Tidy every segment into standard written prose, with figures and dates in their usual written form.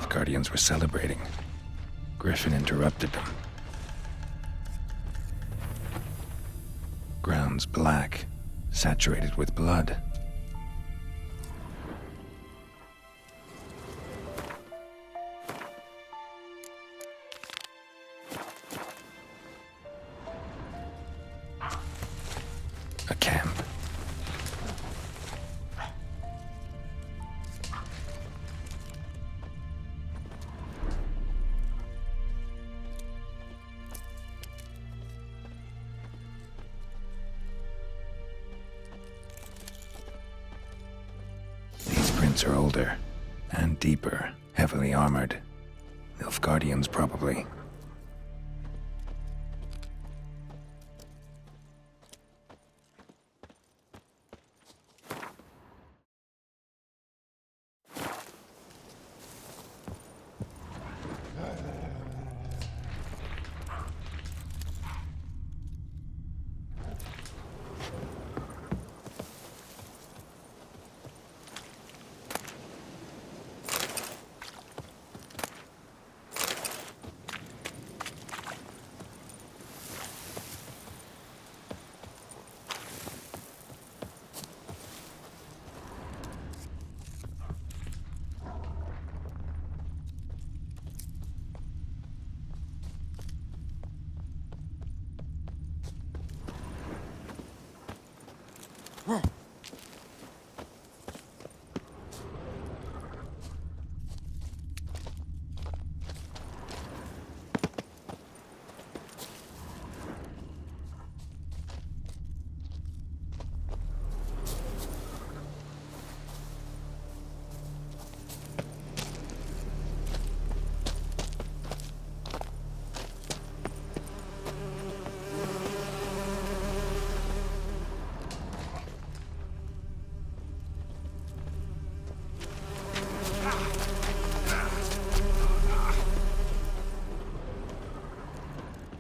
Nilfgaardians were celebrating. Griffin interrupted them. Ground's black, saturated with blood. A camp. These prints are older and deeper, heavily armored. Nilfgaardians, probably.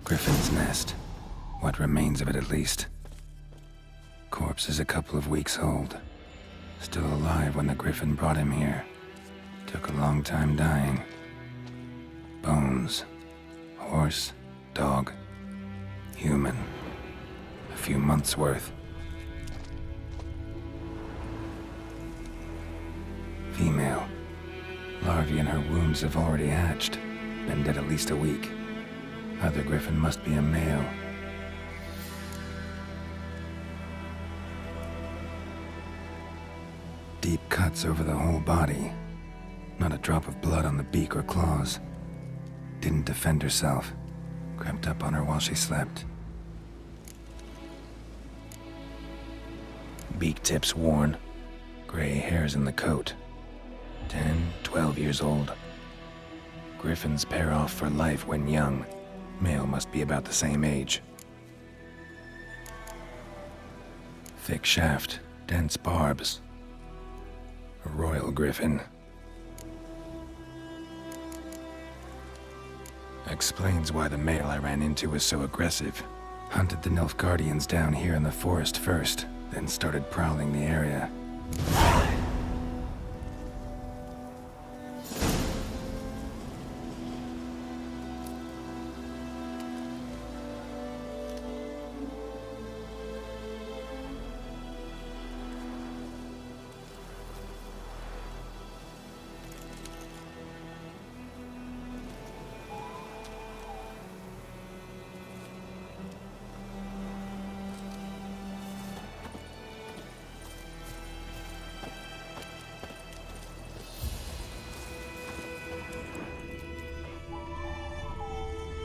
Griffin's nest. What remains of it, at least. Corpse is a couple of weeks old. Still alive when the Griffin brought him here. Took a long time dying. Bones. Horse. Dog. Human. A few months' worth. Female. Larvae in her wombs have already hatched. Been dead at least a week. Other Griffin must be a male. Deep cuts over the whole body. Not a drop of blood on the beak or claws. Didn't defend herself. Crept up on her while she slept. Beak tips worn. Gray hairs in the coat. 10, 12 years old. Griffins pair off for life when young. Male must be about the same age. Thick shaft, dense barbs. A royal griffin. Explains why the male I ran into was so aggressive. Hunted the Nilfgaardians down here in the forest first, then started prowling the area.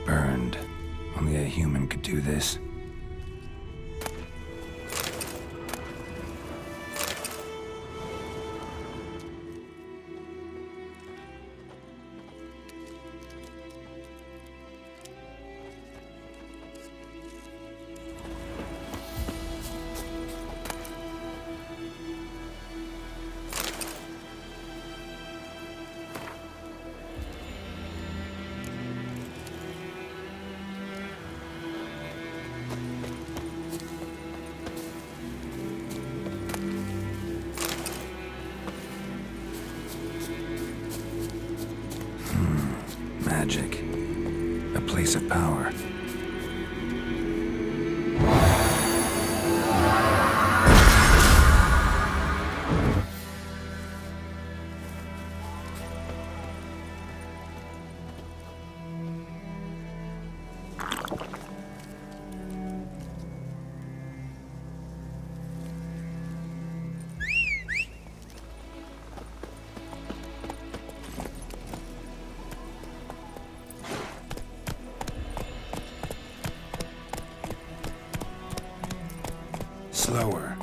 Burned. Only a human could do this. magic. A place of power. Slower.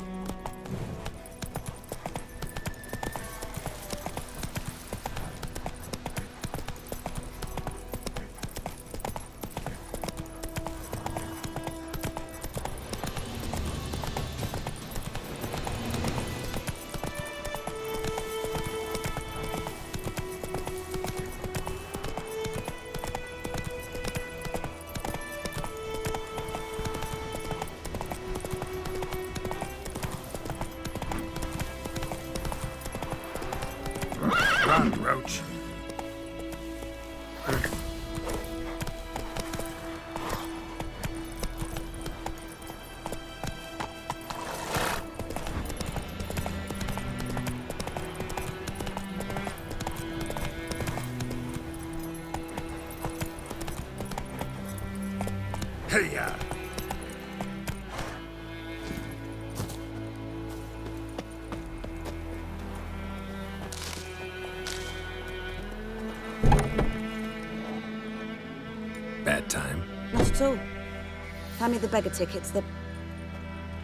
Run, Roach. Hey-ya! Bad time? Not at all. Hand me the beggar tickets, the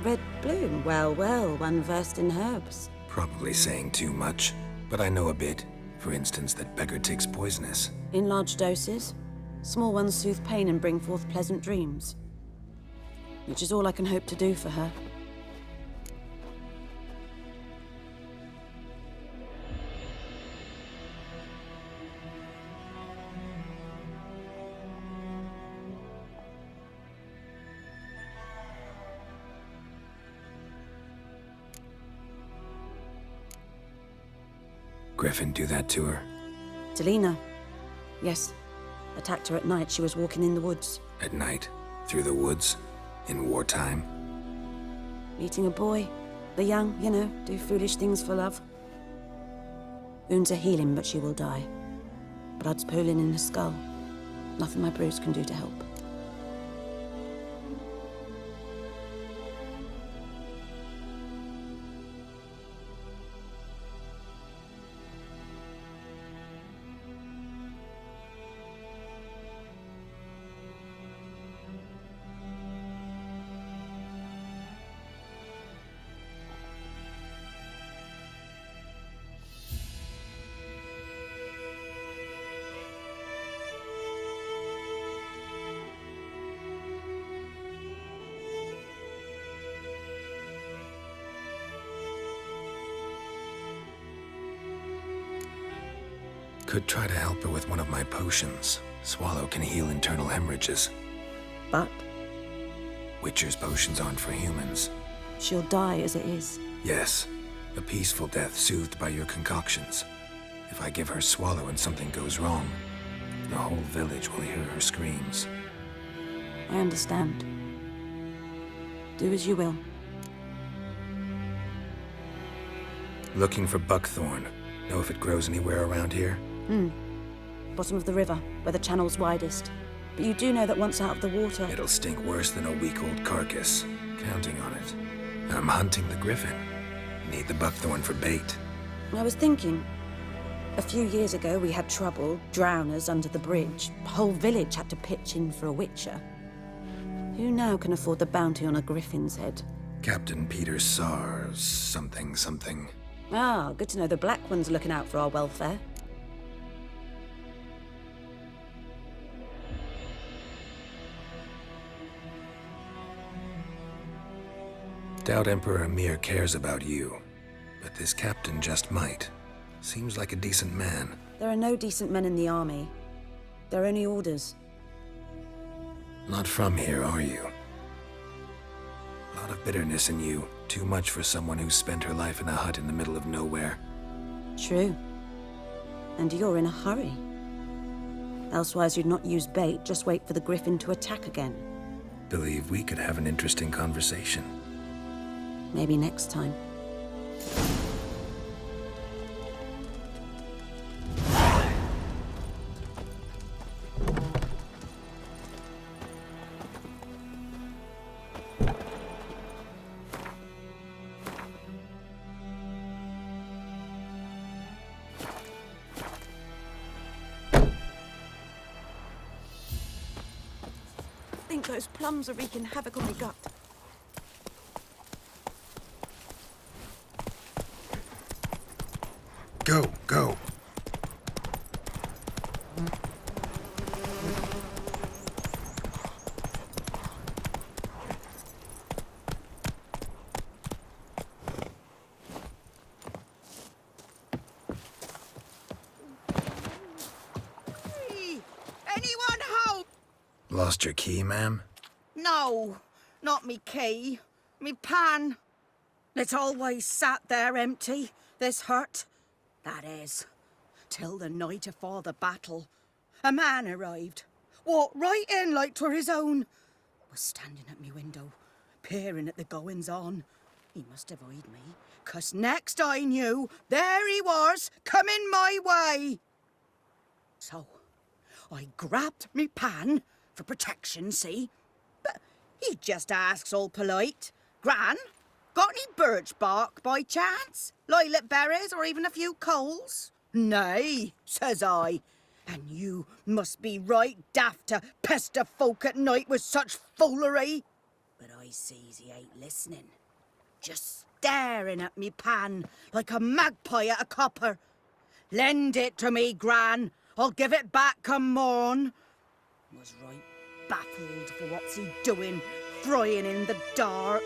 red bloom. Well, well, one versed in herbs. Probably saying too much, but I know a bit. For instance, that beggar tick's poisonous. In large doses. Small ones soothe pain and bring forth pleasant dreams. Which is all I can hope to do for her. Griffin do that to her? Delina. Yes. Attacked her at night. She was walking in the woods. At night? Through the woods? In wartime? Meeting a boy. The young, you know, do foolish things for love. Wounds are healing, but she will die. Blood's pooling in her skull. Nothing my bruise can do to help. Could try to help her with one of my potions. Swallow can heal internal hemorrhages. But Witcher's potions aren't for humans. she'll die as it is. Yes, a peaceful death soothed by your concoctions. If I give her Swallow and something goes wrong, the whole village will hear her screams. I understand. Do as you will. Looking for buckthorn. Know if it grows anywhere around here? Bottom of the river, where the channel's widest. But you do know that once out of the water... It'll stink worse than a week-old carcass. Counting on it. I'm hunting the griffin. Need the buckthorn for bait. I was thinking... A few years ago, we had trouble, drowners under the bridge. The whole village had to pitch in for a witcher. Who now can afford the bounty on a griffin's head? Captain Peter Sars, something. Ah, good to know the Black One's looking out for our welfare. Doubt Emperor Emhyr cares about you, but this captain just might. Seems like a decent man. There are no decent men in the army. There are only orders. Not from here, are you? A lot of bitterness in you. Too much for someone who spent her life in a hut in the middle of nowhere. True. And you're in a hurry. Elsewise, you'd not use bait, just wait for the griffin to attack again. Believe we could have an interesting conversation. Maybe next time. I think those plums are wreaking havoc on my gut. Go, go. Hey, anyone home? Lost your key, ma'am? No, not me key. Me pan. It's always sat there empty, this hut. That is, till the night afore the battle. A man arrived, walked right in like 'twere his own. Was standing at me window, peering at the goings-on. He must have eyed me, 'cause next I knew, there he was, coming my way. So, I grabbed me pan, for protection, see? But he just asks all polite, Gran, got any birch bark by chance? Lilac berries or even a few coals? Nay, says I. And you must be right daft to pester folk at night with such foolery. But I sees he ain't listening. Just staring at me pan like a magpie at a copper. Lend it to me, Gran. I'll give it back come morn. Was right baffled for what's he doing, frying in the dark.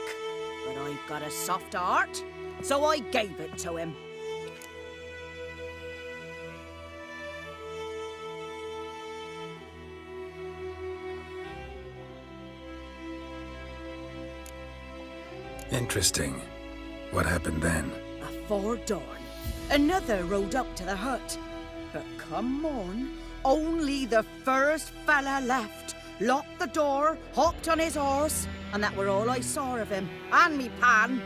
But I've got a soft heart, so I gave it to him. Interesting. What happened then? Afore dawn, another rode up to the hut. But come morn, only the first fella left. Locked the door, hopped on his horse, and that were all I saw of him. And me pan.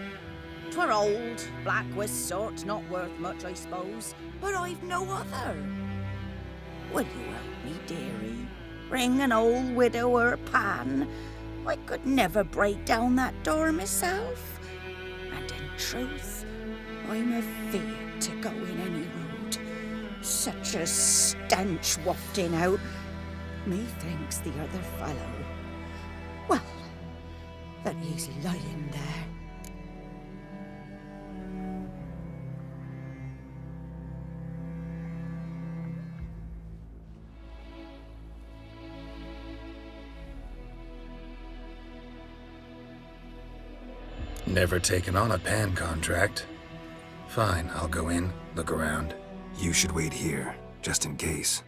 'Twere old, black with sort, not worth much, I suppose. But I've no other. Will you help me, dearie? Bring an old widower pan. I could never break down that door myself. And in truth, I'm afeard to go in any road. Such a stench wafting out. Methinks the other fellow, well, that he's lying there. Never taken on a pan contract. Fine, I'll go in, look around. You should wait here, just in case.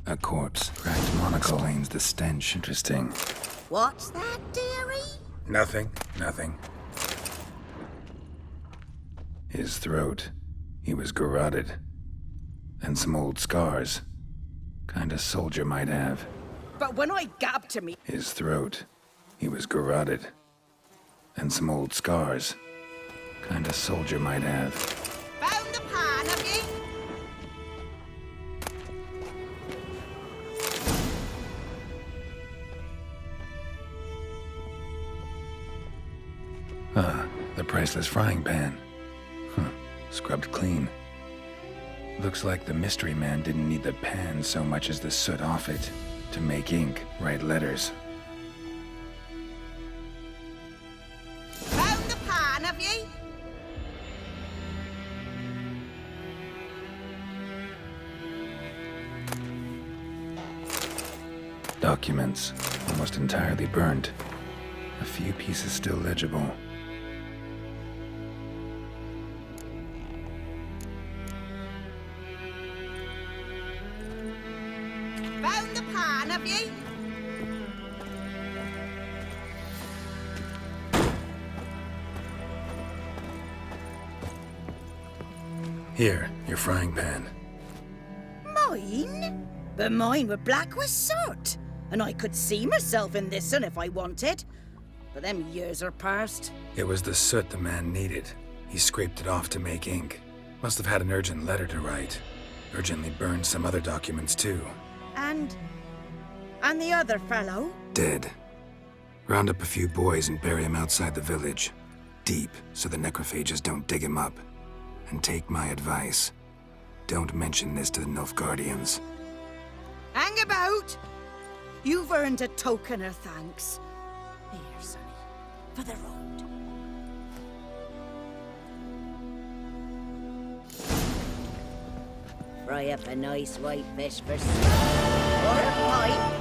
A corpse. Cracked monocle explains the stench. Interesting. What's that, dearie? Nothing. His throat. He was garroted. And some old scars. Kind of soldier might have. But when I gab to me... His throat. He was garroted. And some old scars. Kind of soldier might have. Found the pan, have you? useless frying pan. Scrubbed clean. Looks like the mystery man didn't need the pan so much as the soot off it to make ink, write letters. Found the pan, have ye? Documents, almost entirely burnt. A few pieces still legible. Found the pan, have ye? Here, your frying pan. Mine? But mine were black with soot. And I could see myself in this one if I wanted. But them years are past. It was the soot the man needed. He scraped it off to make ink. Must have had an urgent letter to write. Urgently burned some other documents too. And the other fellow? Dead. Round up a few boys and bury him outside the village. Deep, so the necrophages don't dig him up. And take my advice. Don't mention this to the Nilfgaardians. Hang about! You've earned a token of thanks. Here, sonny, for the road. Fry up a nice white fish for supper. Or a pie.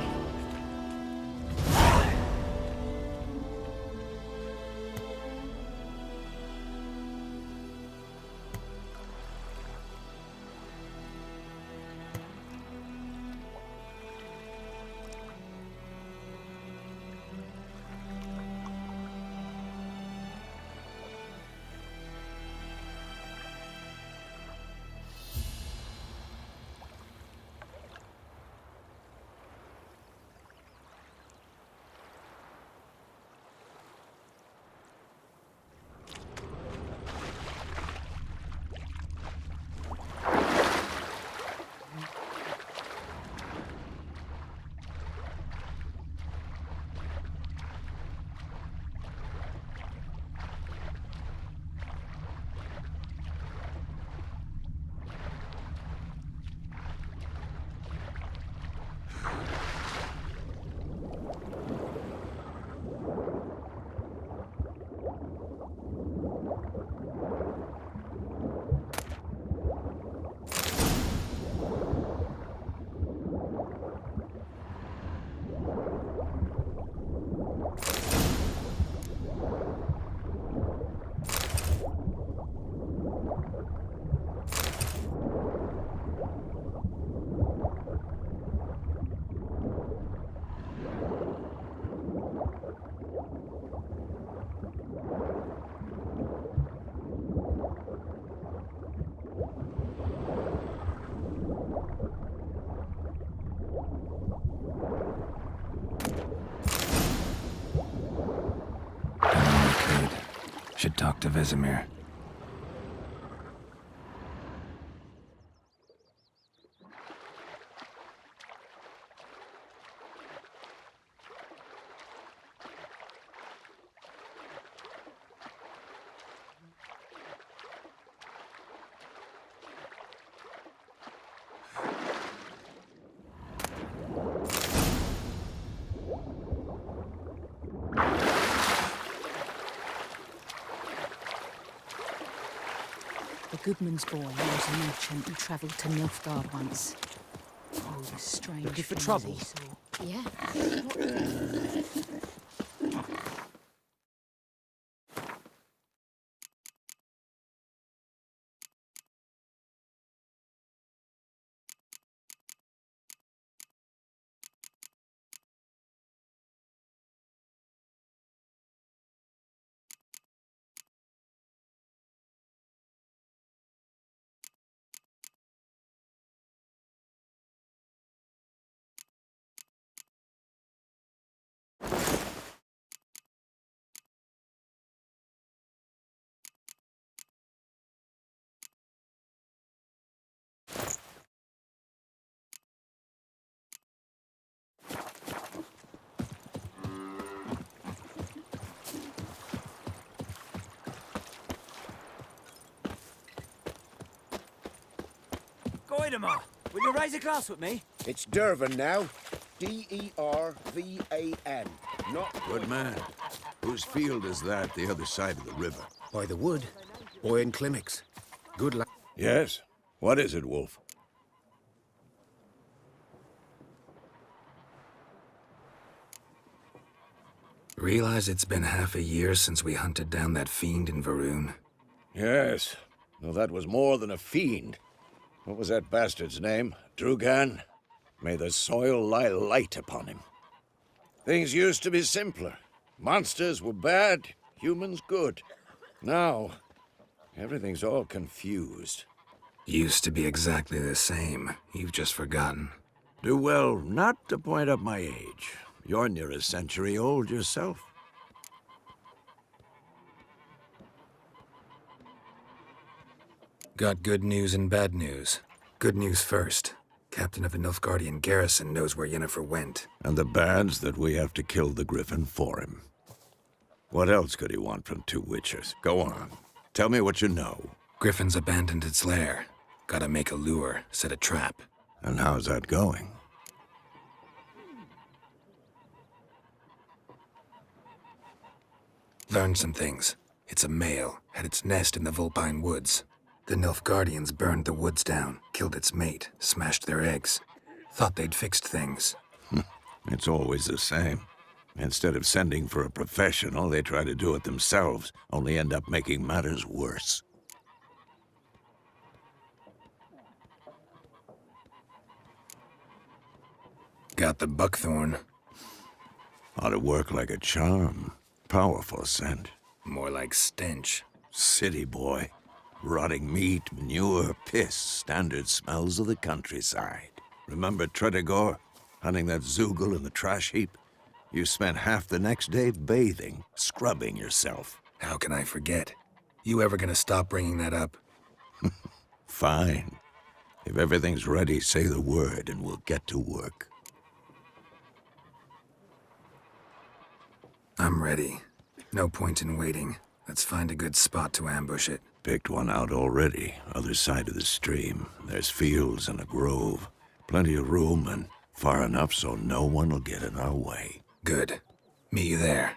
Should talk to Vesemir. The Goodman's boy was a merchant who travelled to Nilfgaard once. Oh, the strange Looking for things trouble? he saw. Yeah. Oidemar, will you raise a glass with me? It's Dervan now. D-E-R-V-A-N. Not Good man. Whose field is that the other side of the river? by the wood. Boy and Climmix. Good luck. Yes. What is it, Wolf? Realize it's been half a year since we hunted down that fiend in Varun? Yes. Well, that was more than a fiend. What was that bastard's name? Drugan? May the soil lie light upon him. Things used to be simpler. Monsters were bad, humans good. Now, everything's all confused. Used to be exactly the same. You've just forgotten. Do well not to point up my age. You're near a century old yourself. Got good news and bad news. Good news first. Captain of the Nilfgaardian garrison knows where Yennefer went. And the bad's that we have to kill the Griffin for him. What else could he want from two witchers? Go on. Tell me what you know. Griffin's abandoned its lair. Gotta make a lure, set a trap. And how's that going? Learned some things. It's a male, had its nest in the Vulpine Woods. The Nilfgaardians burned the woods down, killed its mate, smashed their eggs. Thought they'd fixed things. It's always the same. Instead of sending for a professional, they try to do it themselves, only end up making matters worse. Got the buckthorn. Ought to work like a charm. Powerful scent. More like stench. City boy. Rotting meat, manure, piss, standard smells of the countryside. Remember Tredegor? Hunting that Zoogle in the trash heap? You spent half the next day bathing, scrubbing yourself. How can I forget? You ever gonna stop bringing that up? Fine. If everything's ready, say the word and we'll get to work. I'm ready. No point in waiting. Let's find a good spot to ambush it. Picked one out already, other side of the stream. There's fields and a grove. Plenty of room and far enough so no one will get in our way. Good. Meet you there.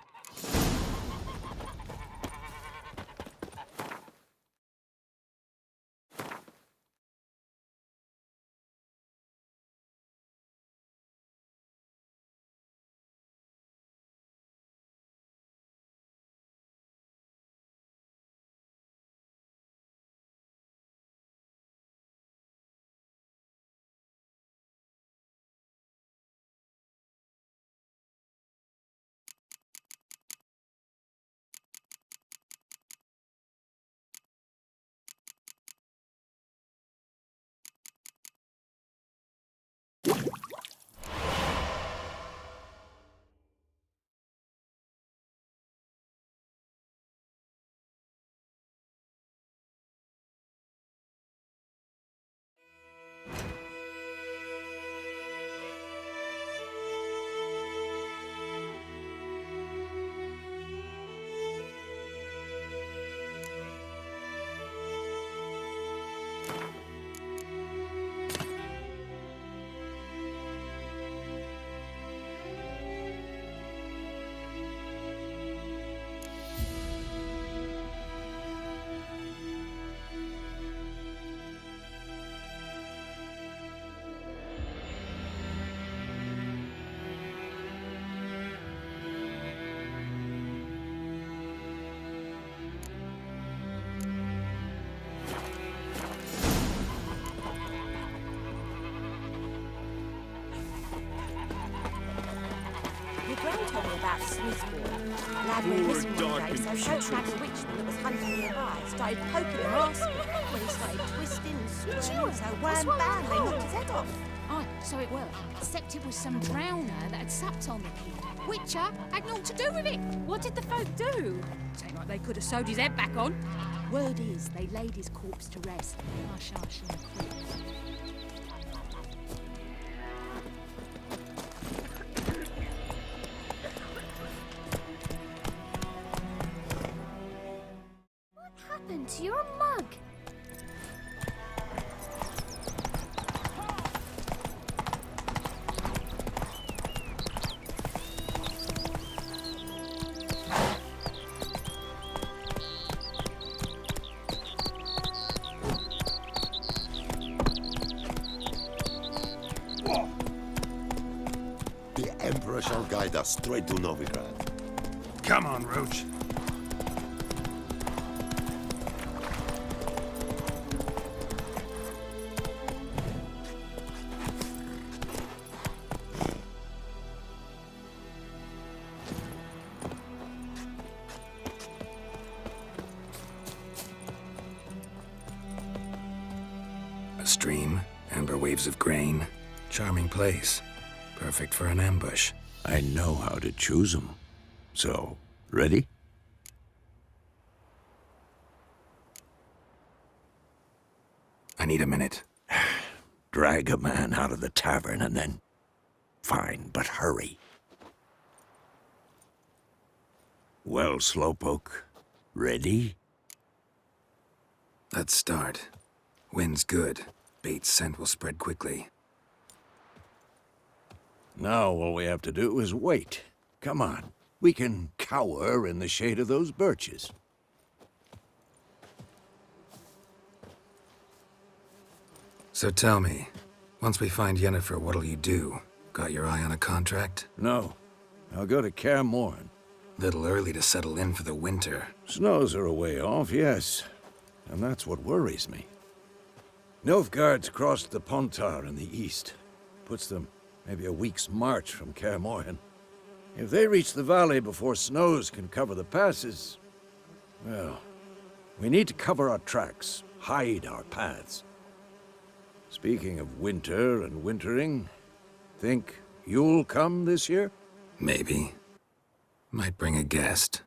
Your grand told me about Smithbourne. Lad went missing one day, so Coach had a witchman that was hunting nearby. Started poking and asking. When he started twisting and squirming, so wham bam, they knocked his head off. Oh, so it were. Except it was some drowner that had supped on the kid. Witcher had naught to do with it. What did the folk do? Seemed like they could have sewed his head back on. Word is, they laid his corpse to rest. Hush, hush in the creek. What happened to your mug? guide us straight to Novigrad. Come on, Roach. A stream, amber waves of grain. Charming place. Perfect for an ambush. I know how to choose 'em. So, ready? I need a minute. Drag a man out of the tavern and then... Fine, but hurry. Well, Slowpoke, ready? Let's start. Wind's good. Bait's scent will spread quickly. Now all we have to do is wait. Come on. We can cower in the shade of those birches. So tell me, once we find Yennefer, what'll you do? Got your eye on a contract? No. I'll go to Kaer Morhen. Little early to settle in for the winter. Snows are a way off, yes. And that's what worries me. Nilfgaard's crossed the Pontar in the east. Puts them maybe a week's march from Kaer Morhen. If they reach the valley before snows can cover the passes, well, we need to cover our tracks, hide our paths. Speaking of winter and wintering, think you'll come this year? Maybe. Might bring a guest.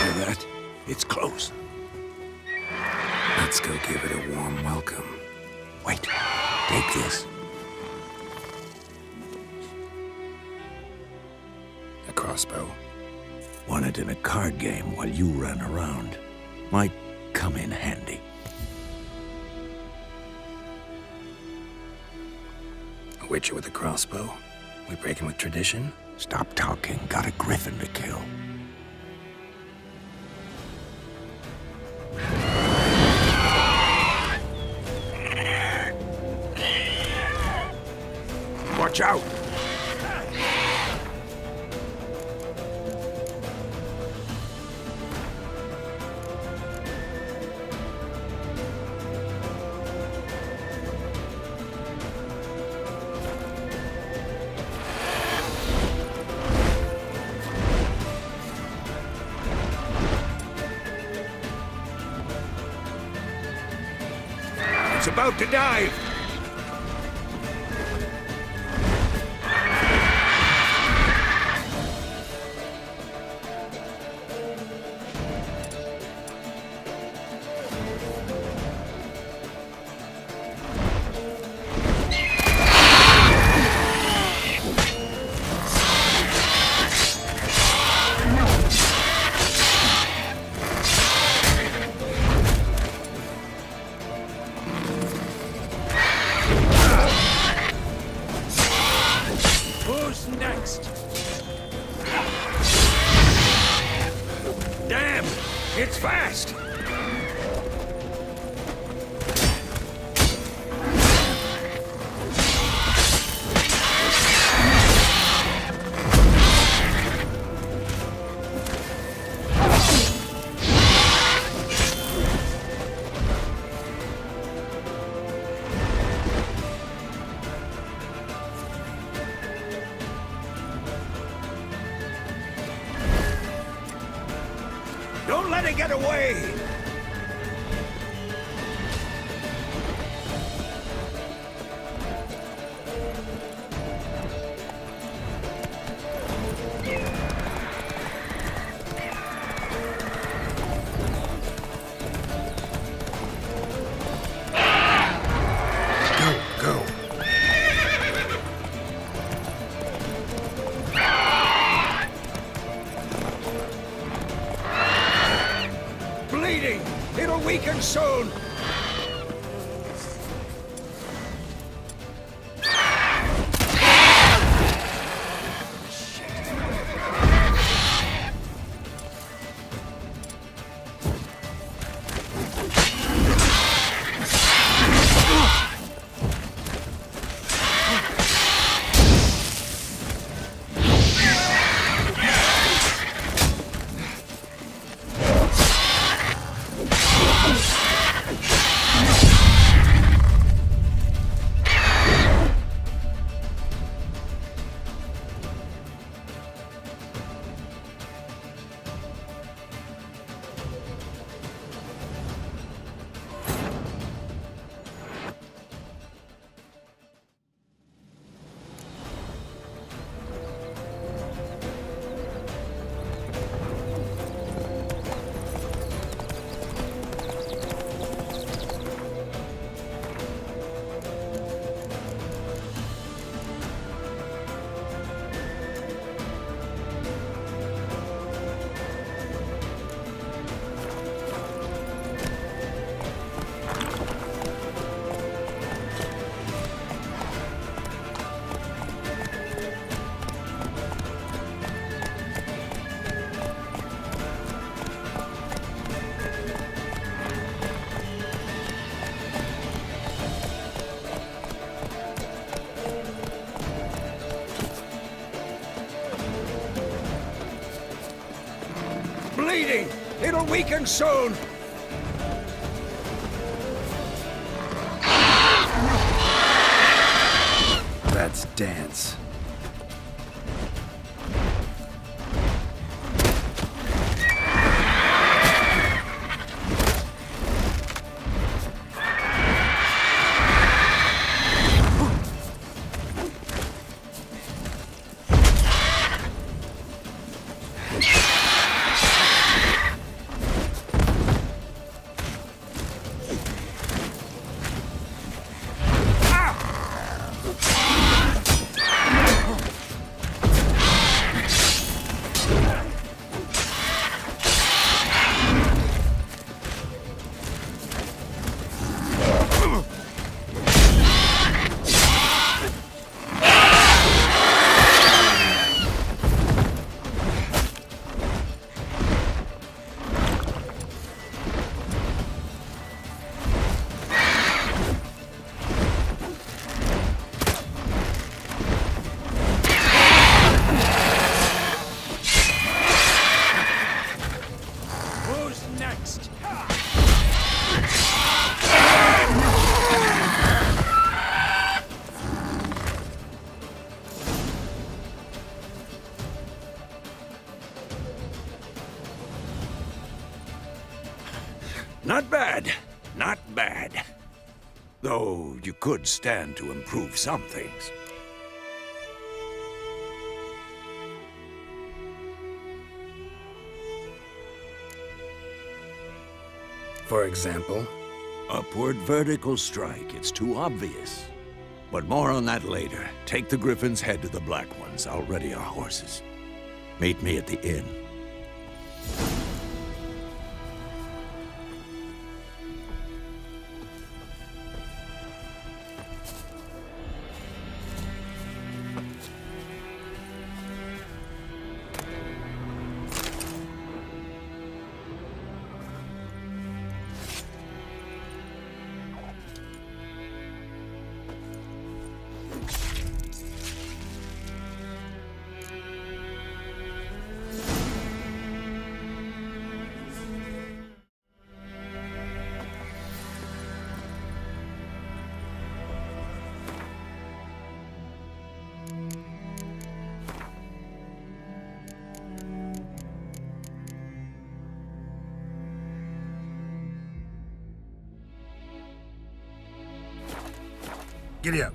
Hear that? It's close. Let's go give it a warm welcome. Wait, take this. A crossbow. Won it in a card game while you ran around. Might come in handy. A witcher with a crossbow? We breaking with tradition? Stop talking. Got a griffin to kill. Watch out! It's about to dive! Who's next? Damn! It's fast! Don't let it get away! Go. Bleeding! It'll weaken soon! bleeding! It'll weaken soon! That's dance. Not bad. Not bad. Though you could stand to improve some things. For example? Upward vertical strike. It's too obvious. But more on that later. Take the Griffin's head to the Black Ones. I'll ready our horses. Meet me at the inn. Giddy up.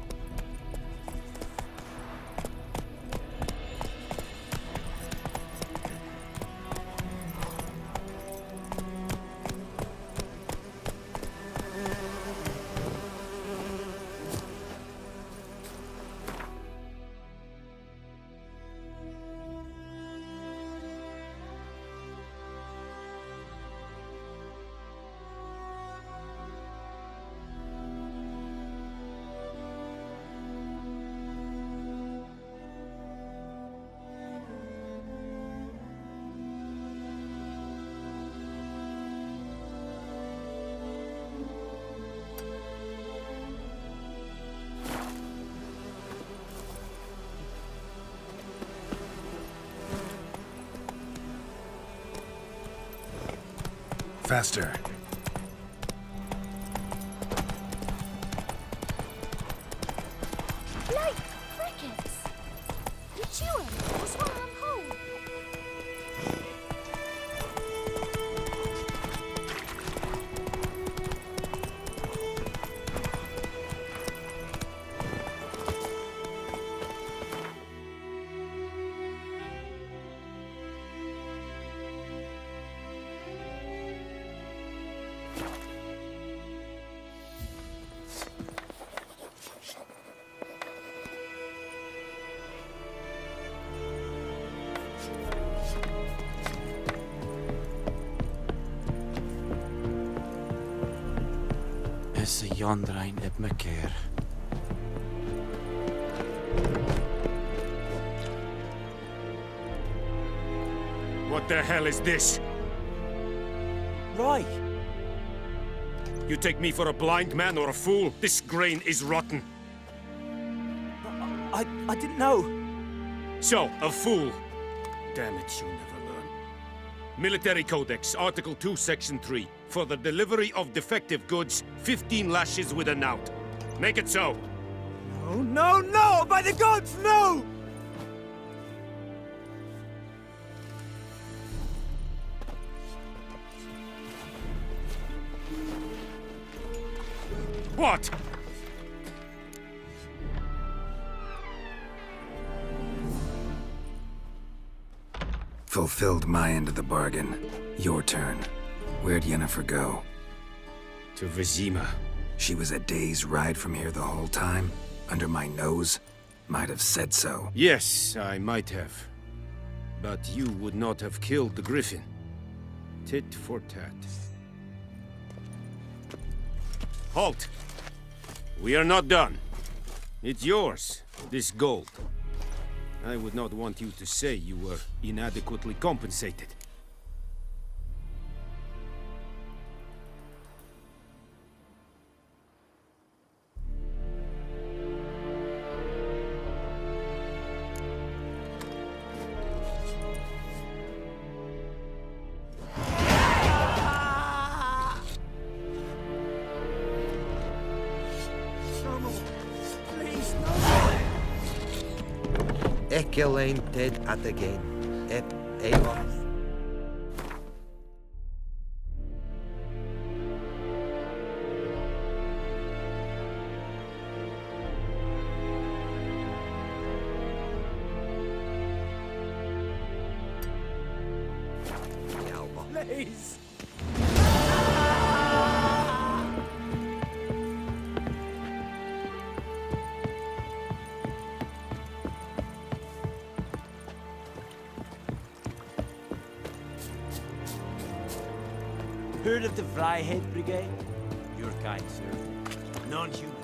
Faster. Like crickets! You chew 'em or swallow 'em whole? Is Jondrain eb me keer. What the hell is this? Right. You take me for a blind man or a fool? This grain is rotten. I didn't know. So, a fool. Damn it, you'll never learn. Military Codex, Article 2, Section 3. For the delivery of defective goods, 15 lashes with a knout. Make it so. No, no, no! By the gods, no! What? Fulfilled my end of the bargain. Your turn. Where'd Yennefer go? To Vizima. She was a day's ride from here the whole time? Under my nose? Might have said so. Yes, I might have. But you would not have killed the Griffin. Tit for tat. Halt! We are not done. It's yours, this gold. I would not want you to say you were inadequately compensated. Ekelain dead at the game. Ep Aeon. Please! Heard of the Vryhead Brigade? Your kind, sir. Non-humans.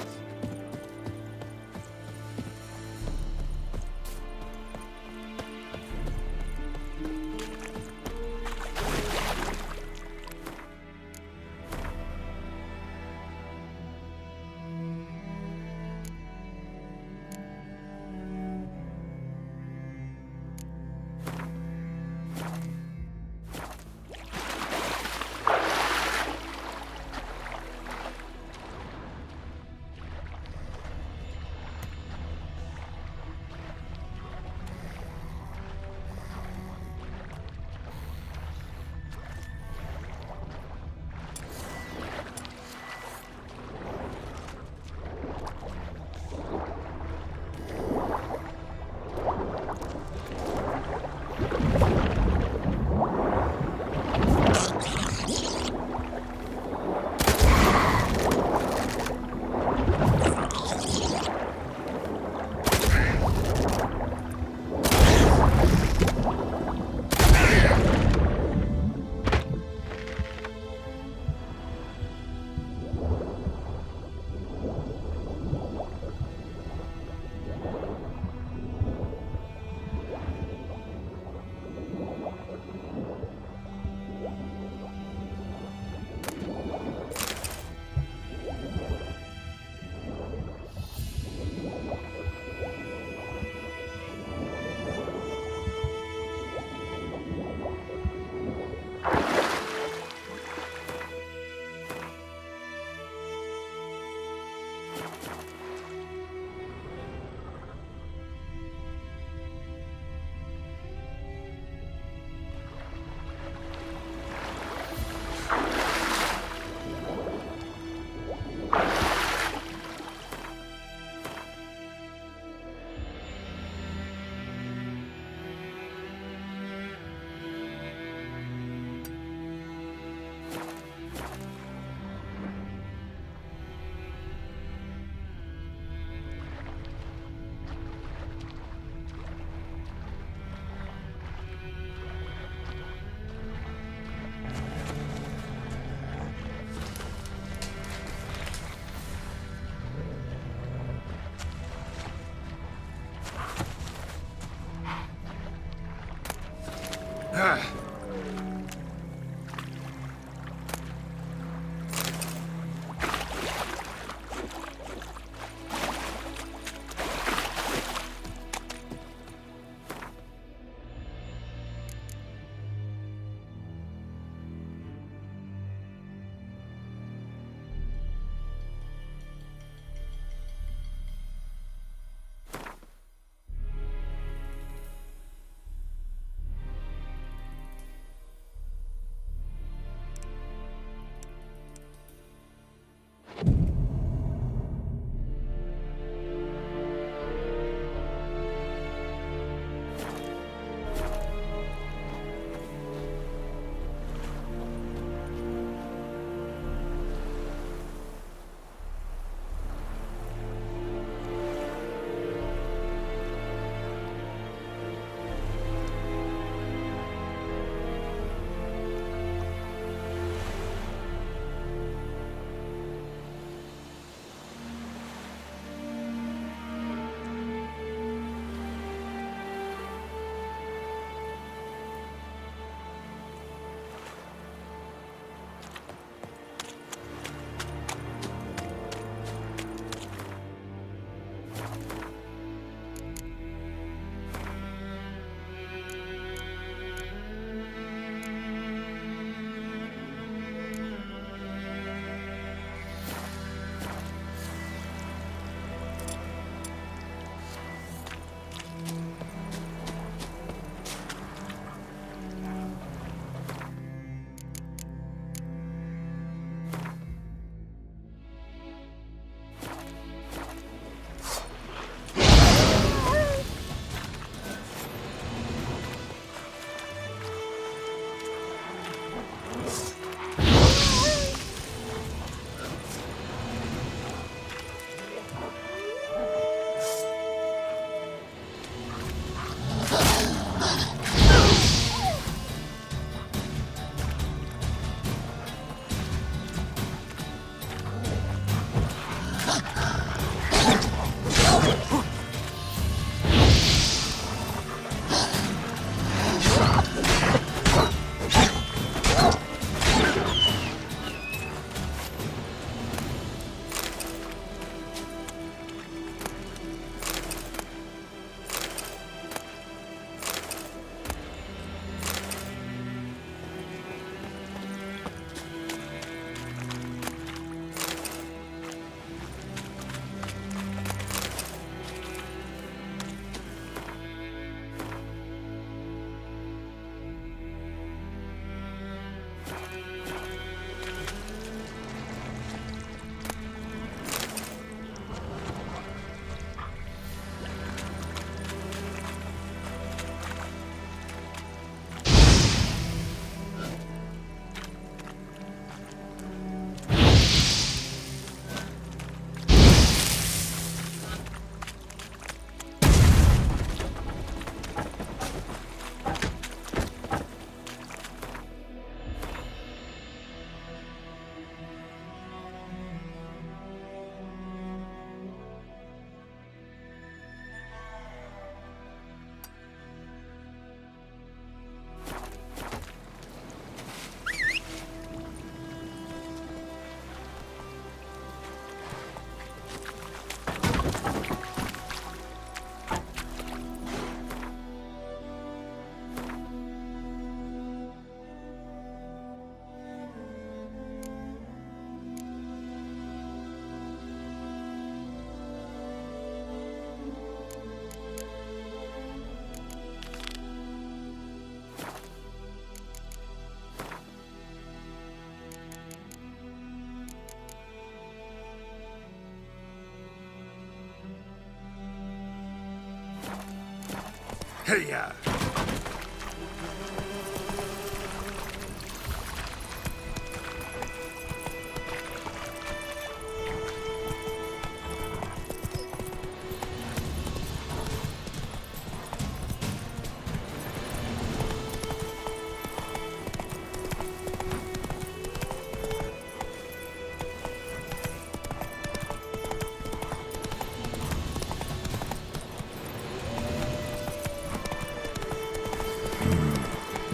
Hiya!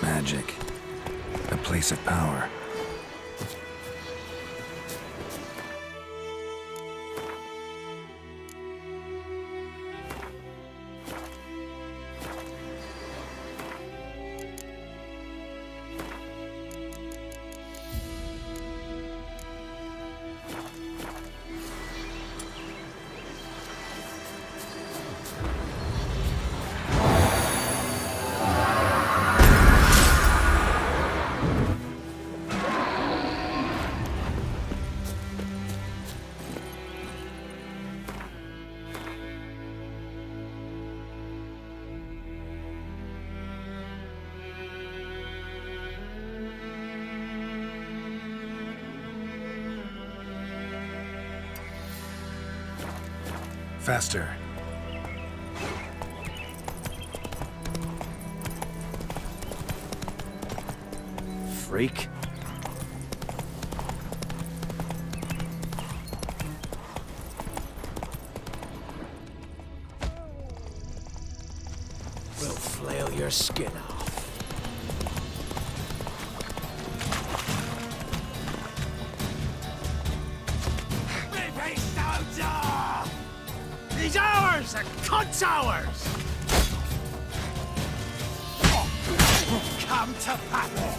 Magic. A place of power. Faster. Freak. We'll flail your skin off. He's ours! The cunt's ours! Come to battle!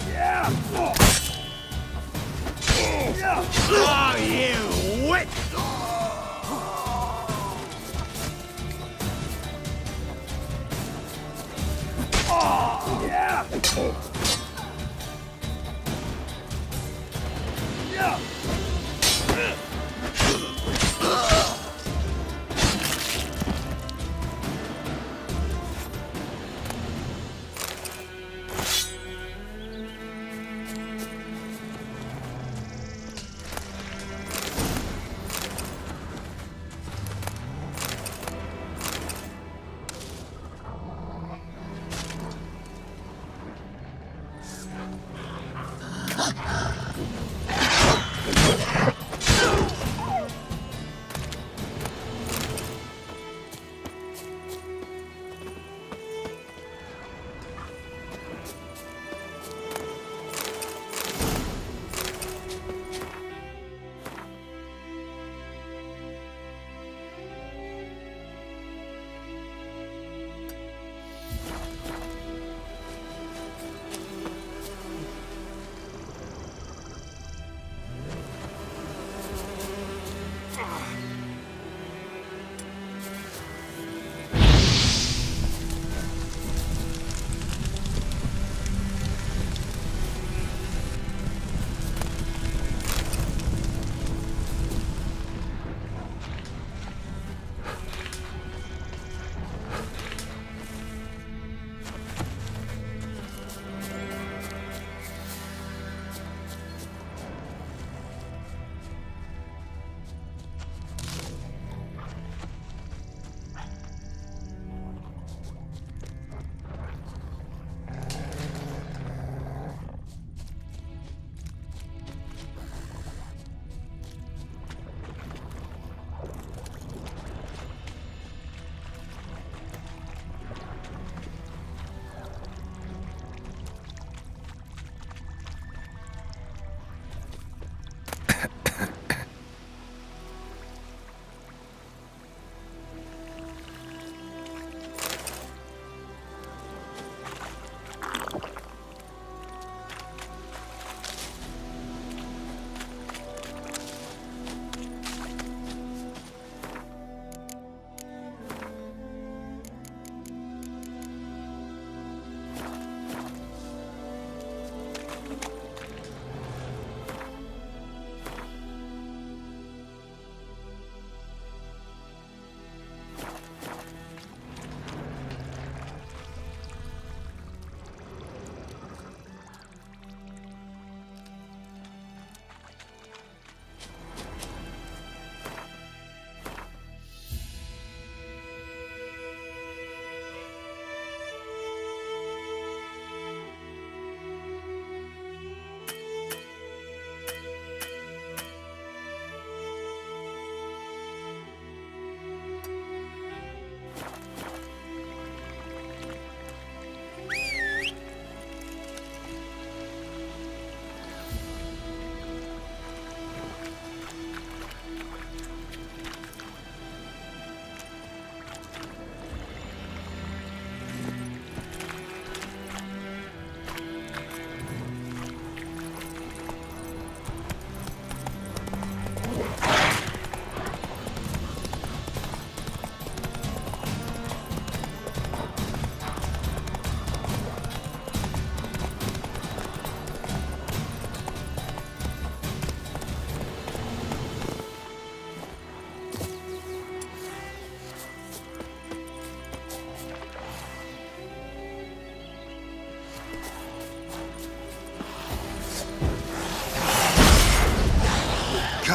Yeah! Oh, you wit! Oh, yeah! Yeah!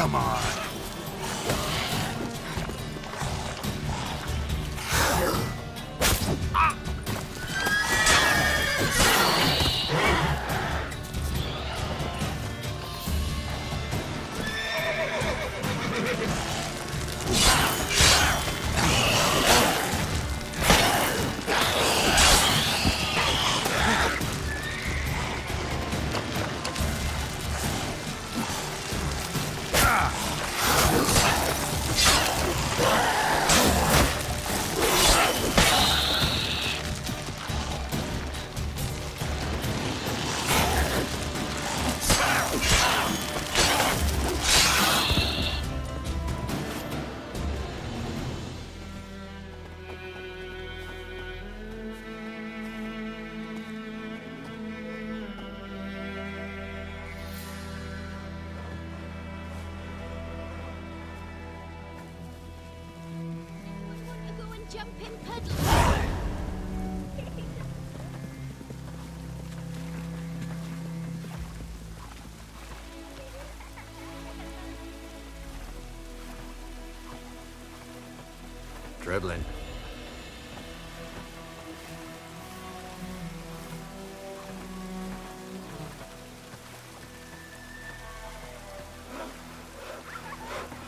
Come on. Jumping puddle. Dribbling.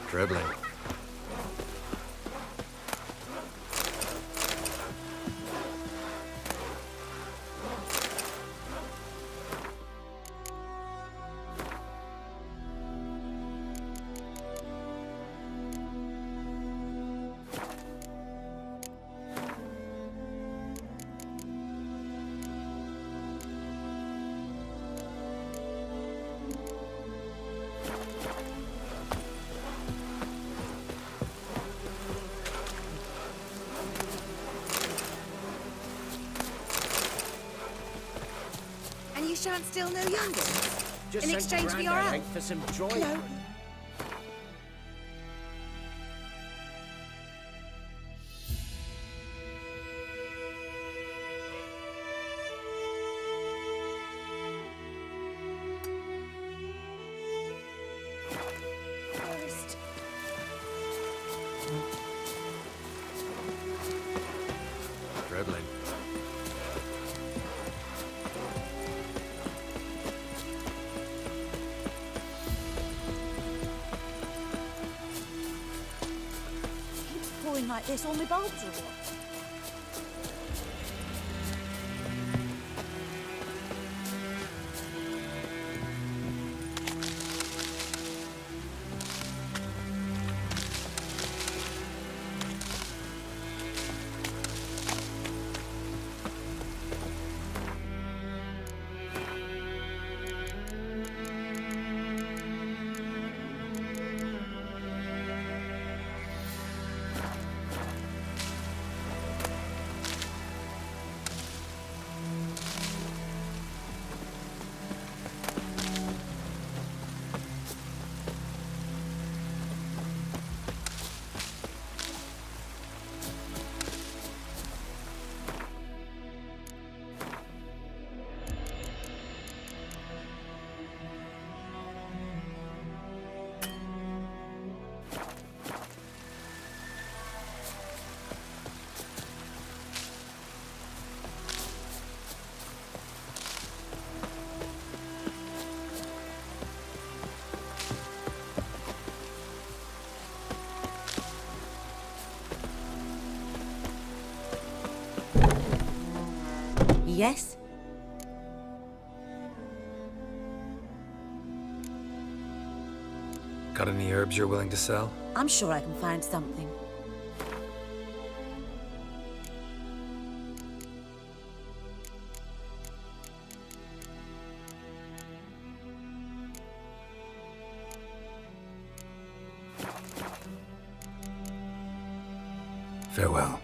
Dribbling. You shan't steal no youngins? Just In sent exchange for your Grandad help? out for some joy. Hello? First. Dribbling. Pouring like this, all my bulbs are what? Yes? Got any herbs you're willing to sell? I'm sure I can find something. Farewell.